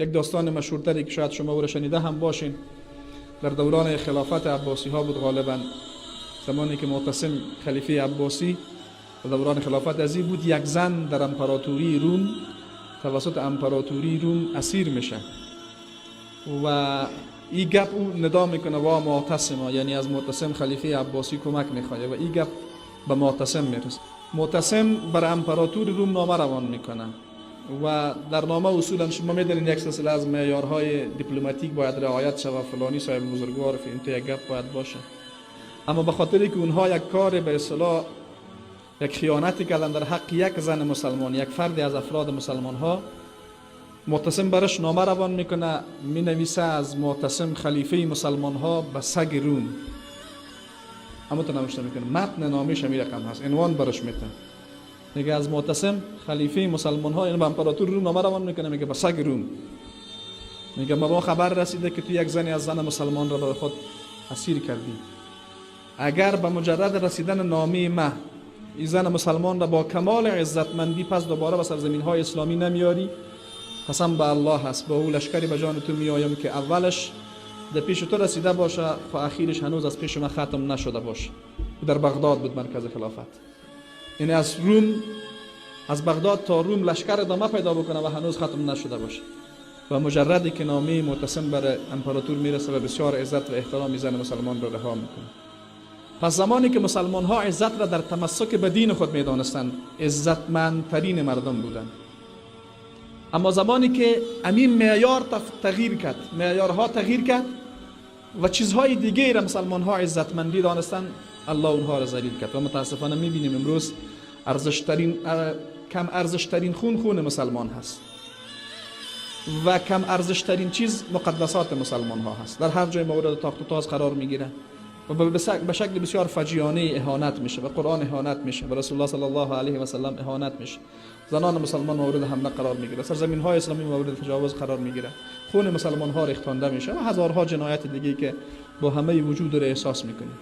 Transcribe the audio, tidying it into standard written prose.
یک داستان مشهورتری که شاید شما او را شنیده هم باشین، در دوران خلافت عباسی ها بود غالبا، زمانی که معتصم خلیفه عباسی در دوران خلافت ازی بود، یک زن در امپراتوری روم توسط امپراتوری روم اسیر میشه و این گپ او ندا میکنه و معتصم، یعنی از معتصم خلیفه عباسی کمک میخواد و این گپ به معتصم میرسه. معتصم بر امپراتور روم نامه روان میکنه و در نامه اصولا شما میدونید یک سلسله از معیارهای دیپلماتیک باید رعایت شود، فلانی صاحب بزرگوار این تو یک گپ باید باشه، اما به خاطر که اونها یک کار به اصطلاح یک خیانتی کردن در حق یک زن مسلمان، یک فردی از افراد مسلمان ها، معتصم برش نامه روان میکنه، می نویسه از معتصم خلیفه مسلمان ها به سگ روم، اما تو نوشته میکنه، متن نامش همین رقم هست، عنوان برش میده، میگه از معتصم خلیفه مسلمان ها، یعنی به امپراتور روم نامه روان میکنه، میگه به سگ روم، میگه ما خبر رسیده که تو یک زنی از زن مسلمان را به خود اسیر کردی، اگر به مجرد رسیدن نامه ما این زن مسلمان را با کمال عزتمندی پس دوباره به سرزمین های اسلامی نمیاری، قسم به الله هست با او لشکری به جان تو میایم که اولش در پیش تو رسیده باشه و اخیرش هنوز از پیش من ختم نشده باشه. در بغداد بود مرکز خلافت، یعنی از روم، از بغداد تا روم لشکر ادامه پیدا بکنه و هنوز ختم نشده باشه و مجردی که نامه معتصم بر امپراتور میرسه و بسیار عزت و احترام زن مسلمان را رها میکنه. پس زمانی که مسلمان ها عزت را در تمسک به دین خود میدانستند، عزتمندترین مردم بودند، اما زمانی که امین معیار تغییر کرد، معیارها تغییر کرد و چیزهای دیگه را مسلمان ها عزتمندی دانستند، الله اونها را ذلیل کرد و متاسفانه میبینیم امروز کم ارزشترین خون مسلمان هست و کم ارزشترین چیز مقدسات مسلمان ها هست، در هر جای مورد تاخت و تاز قرار میگیره و به شکل بسیار فجیانه اهانت میشه، به قرآن اهانت میشه، به رسول الله صلی الله علیه و سلم اهانت میشه، زنان مسلمان مورد حمله قرار میگیره، سرزمین های اسلامی مورد تجاوز قرار میگیره، خون مسلمان ها ریختانده میشه و هزارها جنایت دیگه که با همه وجود رو احساس میکنیم.